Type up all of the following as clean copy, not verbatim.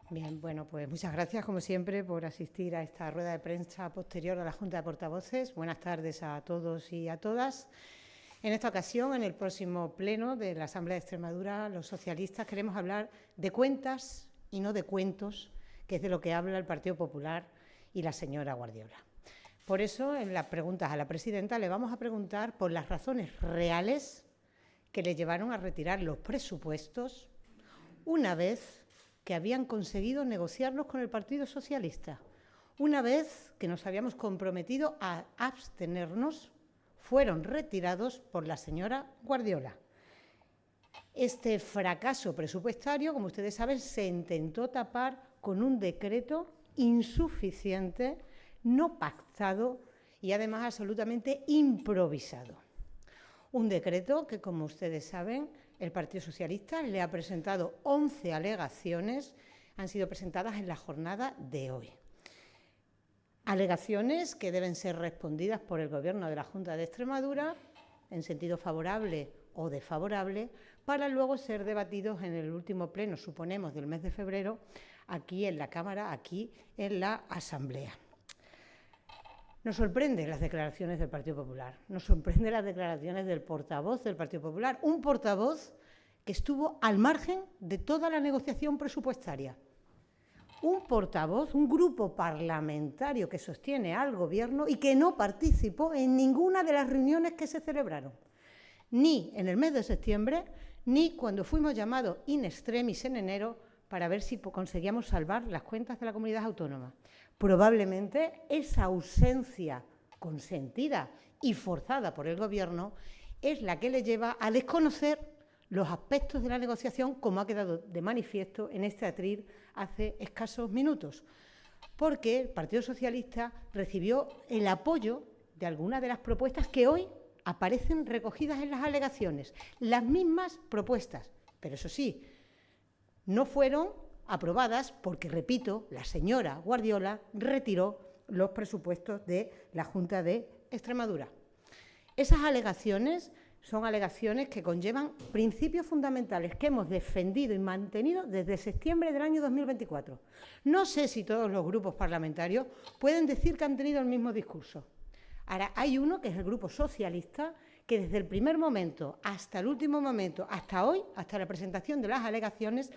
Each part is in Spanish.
Bien, bueno, pues muchas gracias, como siempre, por asistir a esta rueda de prensa posterior a la Junta de Portavoces. Buenas tardes a todos y a todas. En esta ocasión, en el próximo pleno de la Asamblea de Extremadura, los socialistas queremos hablar de cuentas y no de cuentos, que es de lo que habla el Partido Popular y la señora Guardiola. Por eso, en las preguntas a la presidenta, le vamos a preguntar por las razones reales que le llevaron a retirar los presupuestos una vez que habían conseguido negociarlos con el Partido Socialista. Una vez que nos habíamos comprometido a abstenernos, fueron retirados por la señora Guardiola. Este fracaso presupuestario, como ustedes saben, se intentó tapar con un decreto insuficiente, no pactado y además absolutamente improvisado. Un decreto que, como ustedes saben, el Partido Socialista le ha presentado 11 alegaciones, han sido presentadas en la jornada de hoy. Alegaciones que deben ser respondidas por el Gobierno de la Junta de Extremadura en sentido favorable o desfavorable, para luego ser debatidos en el último pleno, suponemos, del mes de febrero, aquí en la Cámara, aquí en la Asamblea. Nos sorprenden las declaraciones del Partido Popular, nos sorprenden las declaraciones del portavoz del Partido Popular, un portavoz que estuvo al margen de toda la negociación presupuestaria. Un portavoz, un grupo parlamentario que sostiene al Gobierno y que no participó en ninguna de las reuniones que se celebraron, ni en el mes de septiembre, ni cuando fuimos llamados in extremis en enero para ver si conseguíamos salvar las cuentas de la comunidad autónoma. Probablemente esa ausencia consentida y forzada por el Gobierno es la que le lleva a desconocer los aspectos de la negociación, como ha quedado de manifiesto en este atril hace escasos minutos, porque el Partido Socialista recibió el apoyo de algunas de las propuestas que hoy aparecen recogidas en las alegaciones, las mismas propuestas, pero eso sí, no fueron aprobadas porque, repito, la señora Guardiola retiró los presupuestos de la Junta de Extremadura. Esas alegaciones son alegaciones que conllevan principios fundamentales que hemos defendido y mantenido desde septiembre del año 2024. No sé si todos los grupos parlamentarios pueden decir que han tenido el mismo discurso. Ahora, hay uno, que es el Grupo Socialista, que desde el primer momento hasta el último momento, hasta hoy, hasta la presentación de las alegaciones,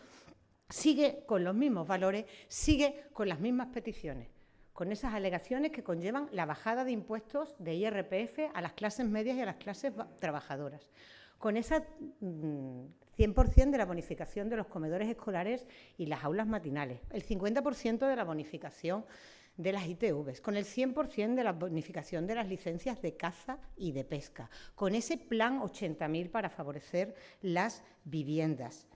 sigue con los mismos valores, sigue con las mismas peticiones, con esas alegaciones que conllevan la bajada de impuestos de IRPF a las clases medias y a las clases trabajadoras, con esa 100% de la bonificación de los comedores escolares y las aulas matinales, el 50% de la bonificación de las ITVs, con el 100% de la bonificación de las licencias de caza y de pesca, con ese plan 80.000 para favorecer las viviendas,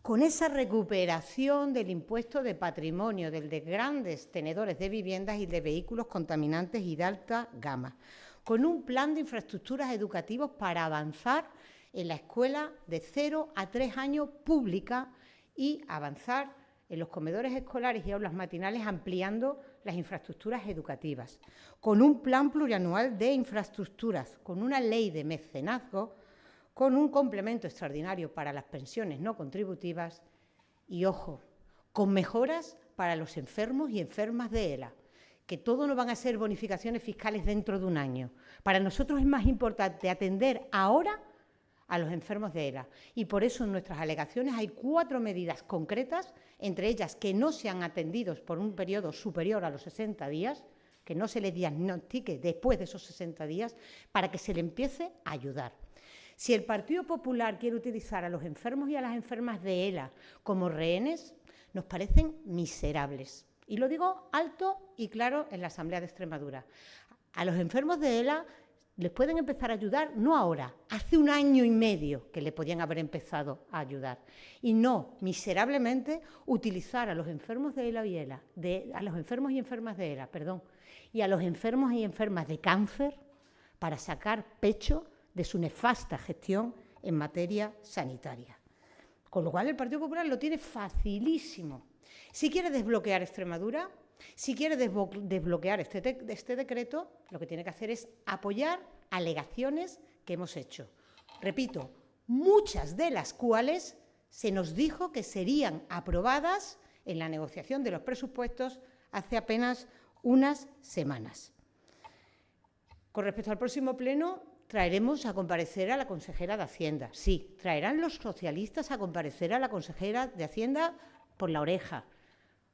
con esa recuperación del impuesto de patrimonio, del de grandes tenedores de viviendas y de vehículos contaminantes y de alta gama, con un plan de infraestructuras educativos para avanzar en la escuela de 0 a 3 años pública y avanzar en los comedores escolares y aulas matinales ampliando las infraestructuras educativas, con un plan plurianual de infraestructuras, con una ley de mecenazgo, con un complemento extraordinario para las pensiones no contributivas y, ojo, con mejoras para los enfermos y enfermas de ELA, que todo no van a ser bonificaciones fiscales dentro de un año. Para nosotros es más importante atender ahora a los enfermos de ELA y por eso en nuestras alegaciones hay 4 medidas concretas, entre ellas que no sean atendidos por un periodo superior a los 60 días, que no se les diagnostique después de esos 60 días, para que se le empiece a ayudar. Si el Partido Popular quiere utilizar a los enfermos y a las enfermas de ELA como rehenes, nos parecen miserables. Y lo digo alto y claro en la Asamblea de Extremadura. A los enfermos de ELA les pueden empezar a ayudar, no ahora, hace 1 año y medio que le podían haber empezado a ayudar. Y no, miserablemente, utilizar a los enfermos de ELA a los enfermos y enfermas de ELA, y a los enfermos y enfermas de cáncer para sacar pecho de su nefasta gestión en materia sanitaria. Con lo cual el Partido Popular lo tiene facilísimo. Si quiere desbloquear Extremadura, si quiere desbloquear este decreto, lo que tiene que hacer es apoyar alegaciones que hemos hecho. Repito, muchas de las cuales se nos dijo que serían aprobadas en la negociación de los presupuestos hace apenas unas semanas. Con respecto al próximo pleno, traeremos a comparecer a la consejera de Hacienda. Sí, traerán los socialistas a comparecer a la consejera de Hacienda por la oreja,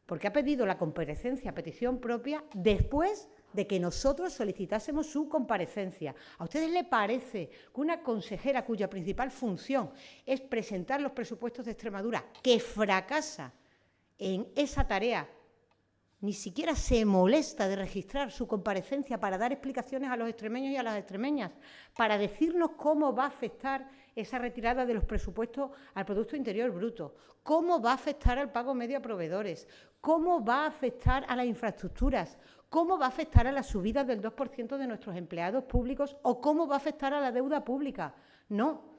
porque ha pedido la comparecencia a petición propia después de que nosotros solicitásemos su comparecencia. ¿A ustedes les parece que una consejera cuya principal función es presentar los presupuestos de Extremadura, que fracasa en esa tarea, ni siquiera se molesta de registrar su comparecencia para dar explicaciones a los extremeños y a las extremeñas, para decirnos cómo va a afectar esa retirada de los presupuestos al Producto Interior Bruto, cómo va a afectar al pago medio a proveedores, cómo va a afectar a las infraestructuras, cómo va a afectar a la subida del 2% de nuestros empleados públicos o cómo va a afectar a la deuda pública? No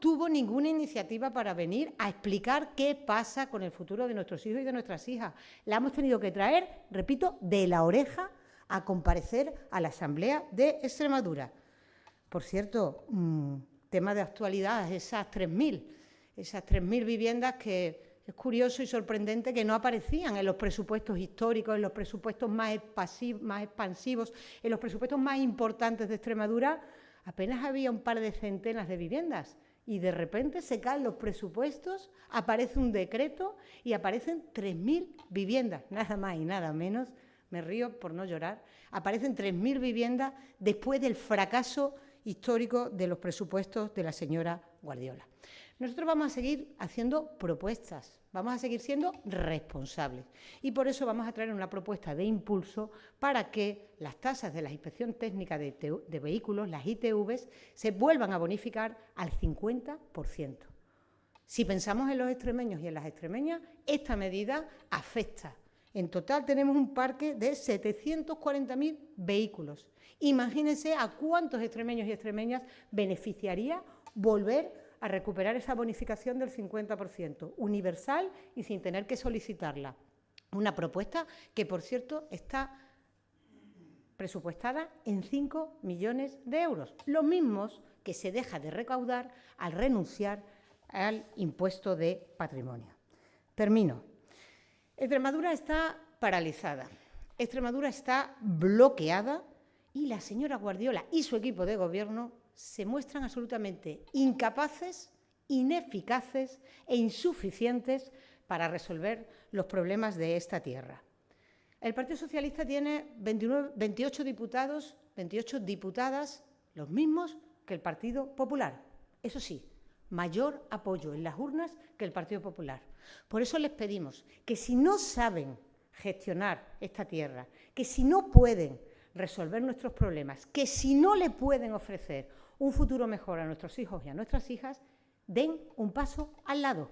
tuvo ninguna iniciativa para venir a explicar qué pasa con el futuro de nuestros hijos y de nuestras hijas. La hemos tenido que traer, repito, de la oreja a comparecer a la Asamblea de Extremadura. Por cierto, tema de actualidad, esas 3.000 viviendas que es curioso y sorprendente que no aparecían en los presupuestos históricos, en los presupuestos más expansivos, en los presupuestos más importantes de Extremadura. Apenas había un par de centenas de viviendas y de repente se caen los presupuestos, aparece un decreto y aparecen 3.000 viviendas, nada más y nada menos, me río por no llorar, aparecen 3.000 viviendas después del fracaso histórico de los presupuestos de la señora Guardiola. Nosotros vamos a seguir haciendo propuestas, vamos a seguir siendo responsables y por eso vamos a traer una propuesta de impulso para que las tasas de la inspección técnica de vehículos, las ITVs, se vuelvan a bonificar al 50%. Si pensamos en los extremeños y en las extremeñas, esta medida afecta. En total tenemos un parque de 740.000 vehículos. Imagínense a cuántos extremeños y extremeñas beneficiaría volver a recuperar esa bonificación del 50%, universal y sin tener que solicitarla. Una propuesta que, por cierto, está presupuestada en 5 millones de euros, los mismos que se deja de recaudar al renunciar al impuesto de patrimonio. Termino. Extremadura está paralizada, Extremadura está bloqueada y la señora Guardiola y su equipo de gobierno se muestran absolutamente incapaces, ineficaces e insuficientes para resolver los problemas de esta tierra. El Partido Socialista tiene 28 diputados, 28 diputadas, los mismos que el Partido Popular. Eso sí, mayor apoyo en las urnas que el Partido Popular. Por eso les pedimos que si no saben gestionar esta tierra, que si no pueden resolver nuestros problemas, que si no le pueden ofrecer un futuro mejor a nuestros hijos y a nuestras hijas, den un paso al lado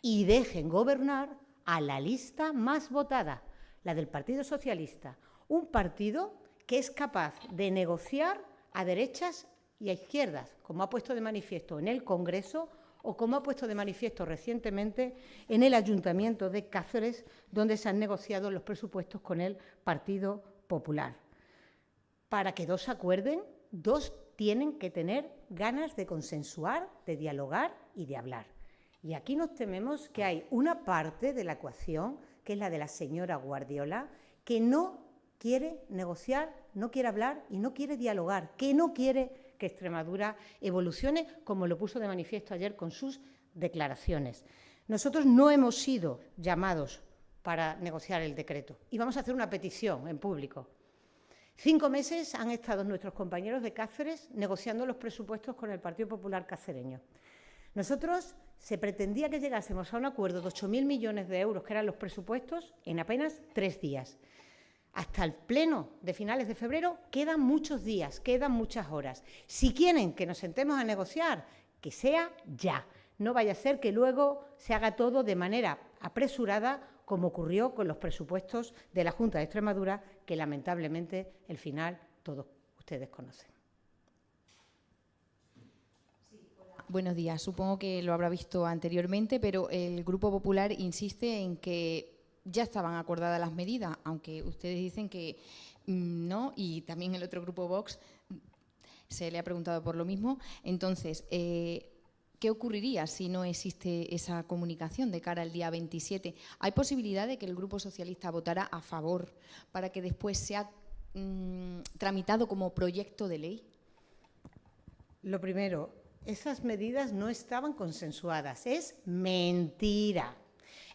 y dejen gobernar a la lista más votada, la del Partido Socialista, un partido que es capaz de negociar a derechas y a izquierdas, como ha puesto de manifiesto en el Congreso o como ha puesto de manifiesto recientemente en el Ayuntamiento de Cáceres, donde se han negociado los presupuestos con el Partido Popular. Para que dos acuerden, dos tienen que tener ganas de consensuar, de dialogar y de hablar. Y aquí nos tememos que hay una parte de la ecuación, que es la de la señora Guardiola, que no quiere negociar, no quiere hablar y no quiere dialogar, que no quiere que Extremadura evolucione, como lo puso de manifiesto ayer con sus declaraciones. Nosotros no hemos sido llamados para negociar el decreto y vamos a hacer una petición en público. 5 meses han estado nuestros compañeros de Cáceres negociando los presupuestos con el Partido Popular cacereño. Nosotros se pretendía que llegásemos a un acuerdo de 8.000 millones de euros, que eran los presupuestos, en apenas 3 días. Hasta el pleno de finales de febrero quedan muchos días, quedan muchas horas. Si quieren que nos sentemos a negociar, que sea ya. No vaya a ser que luego se haga todo de manera apresurada, como ocurrió con los presupuestos de la Junta de Extremadura, que lamentablemente el final todos ustedes conocen. Buenos días. Supongo que lo habrá visto anteriormente, pero el Grupo Popular insiste en que ya estaban acordadas las medidas, aunque ustedes dicen que no, y también el otro grupo Vox se le ha preguntado por lo mismo. Entonces, ¿qué ¿qué ocurriría si no existe esa comunicación de cara al día 27? ¿Hay posibilidad de que el Grupo Socialista votara a favor para que después sea tramitado como proyecto de ley? Lo primero, esas medidas no estaban consensuadas. Es mentira.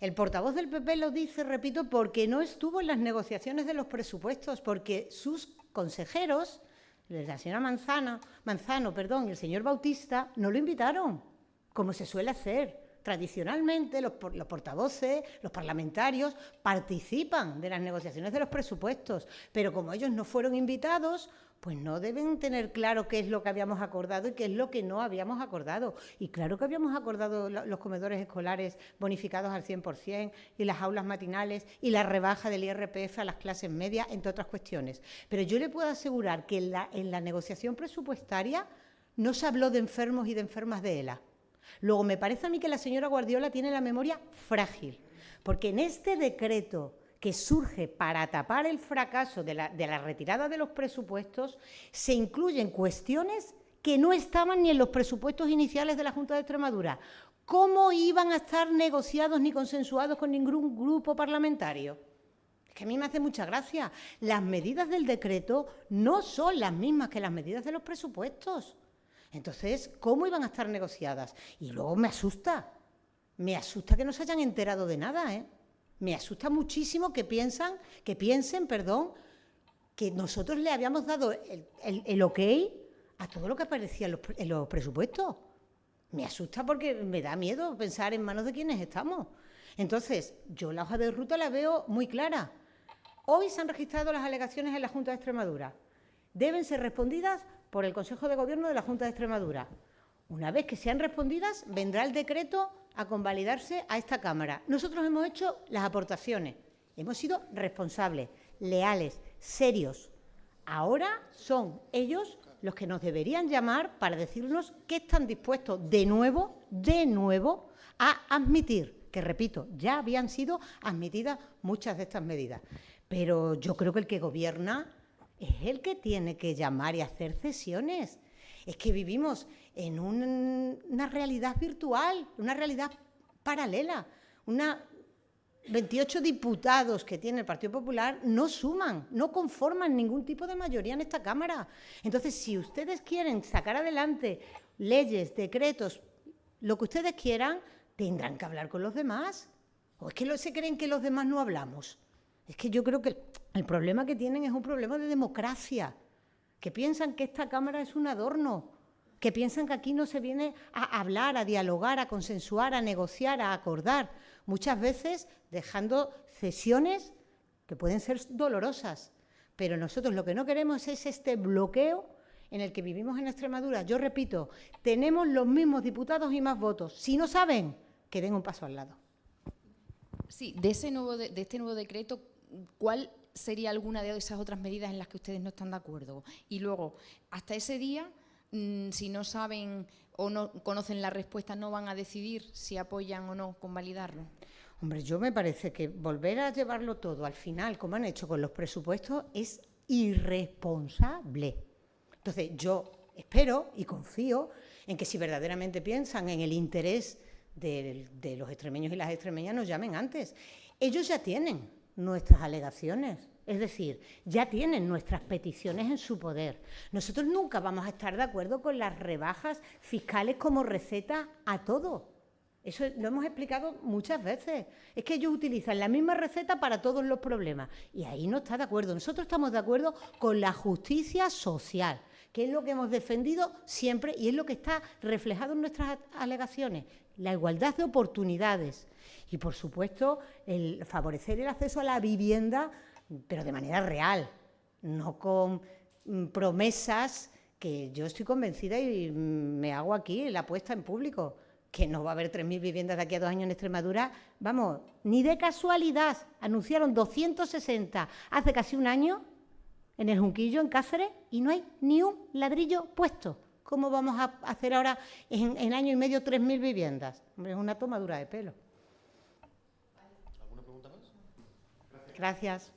El portavoz del PP lo dice, repito, porque no estuvo en las negociaciones de los presupuestos, porque sus consejeros, la señora Manzano, y el señor Bautista, no lo invitaron, como se suele hacer. Tradicionalmente los portavoces, los parlamentarios, participan de las negociaciones de los presupuestos, pero como ellos no fueron invitados, pues no deben tener claro qué es lo que habíamos acordado y qué es lo que no habíamos acordado. Y claro que habíamos acordado los comedores escolares bonificados al 100% y las aulas matinales y la rebaja del IRPF a las clases medias, entre otras cuestiones. Pero yo le puedo asegurar que en la negociación presupuestaria no se habló de enfermos y de enfermas de ELA. Luego, me parece a mí que la señora Guardiola tiene la memoria frágil, porque en este decreto que surge para tapar el fracaso de la retirada de los presupuestos, se incluyen cuestiones que no estaban ni en los presupuestos iniciales de la Junta de Extremadura. ¿Cómo iban a estar negociados ni consensuados con ningún grupo parlamentario? Es que a mí me hace mucha gracia. Las medidas del decreto no son las mismas que las medidas de los presupuestos. Entonces, ¿cómo iban a estar negociadas? Y luego me asusta que no se hayan enterado de nada, ¿eh? Me asusta muchísimo que piensen, que nosotros le habíamos dado el ok a todo lo que aparecía en los presupuestos. Me asusta porque me da miedo pensar en manos de quienes estamos. Entonces, yo la hoja de ruta la veo muy clara. Hoy se han registrado las alegaciones en la Junta de Extremadura. Deben ser respondidas por el Consejo de Gobierno de la Junta de Extremadura. Una vez que sean respondidas, vendrá el decreto a convalidarse a esta Cámara. Nosotros hemos hecho las aportaciones, hemos sido responsables, leales, serios. Ahora son ellos los que nos deberían llamar para decirnos que están dispuestos de nuevo, a admitir, que repito, ya habían sido admitidas muchas de estas medidas. Pero yo creo que el que gobierna es el que tiene que llamar y hacer cesiones. Es que vivimos en una realidad virtual, una realidad paralela. 28 diputados que tiene el Partido Popular no suman, no conforman ningún tipo de mayoría en esta Cámara. Entonces, si ustedes quieren sacar adelante leyes, decretos, lo que ustedes quieran, tendrán que hablar con los demás. ¿O es que se creen que los demás no hablamos? Es que yo creo que el problema que tienen es un problema de democracia, que piensan que esta Cámara es un adorno, que piensan que aquí no se viene a hablar, a dialogar, a consensuar, a negociar, a acordar, muchas veces dejando cesiones que pueden ser dolorosas. Pero nosotros lo que no queremos es este bloqueo en el que vivimos en Extremadura. Yo repito, tenemos los mismos diputados y más votos. Si no saben, que den un paso al lado. Sí, de este nuevo decreto, ¿cuál sería alguna de esas otras medidas en las que ustedes no están de acuerdo? Y luego, hasta ese día, si no saben o no conocen la respuesta, ¿no van a decidir si apoyan o no convalidarlo? Hombre, yo me parece que volver a llevarlo todo al final, como han hecho con los presupuestos, es irresponsable. Entonces, yo espero y confío en que si verdaderamente piensan en el interés de los extremeños y las extremeñas, nos llamen antes. Ellos ya tienen nuestras alegaciones, es decir, ya tienen nuestras peticiones en su poder. Nosotros nunca vamos a estar de acuerdo con las rebajas fiscales como receta a todo. Eso lo hemos explicado muchas veces. Es que ellos utilizan la misma receta para todos los problemas y ahí no está de acuerdo. Nosotros estamos de acuerdo con la justicia social, que es lo que hemos defendido siempre y es lo que está reflejado en nuestras alegaciones. La igualdad de oportunidades y, por supuesto, el favorecer el acceso a la vivienda, pero de manera real, no con promesas que yo estoy convencida y me hago aquí la apuesta en público, que no va a haber 3.000 viviendas de aquí a 2 años en Extremadura. Vamos, ni de casualidad, anunciaron 260 hace casi un año en el Junquillo, en Cáceres, y no hay ni un ladrillo puesto. ¿Cómo vamos a hacer ahora en año y medio 3.000 viviendas? Hombre, es una tomadura de pelo. ¿Alguna pregunta más? Gracias.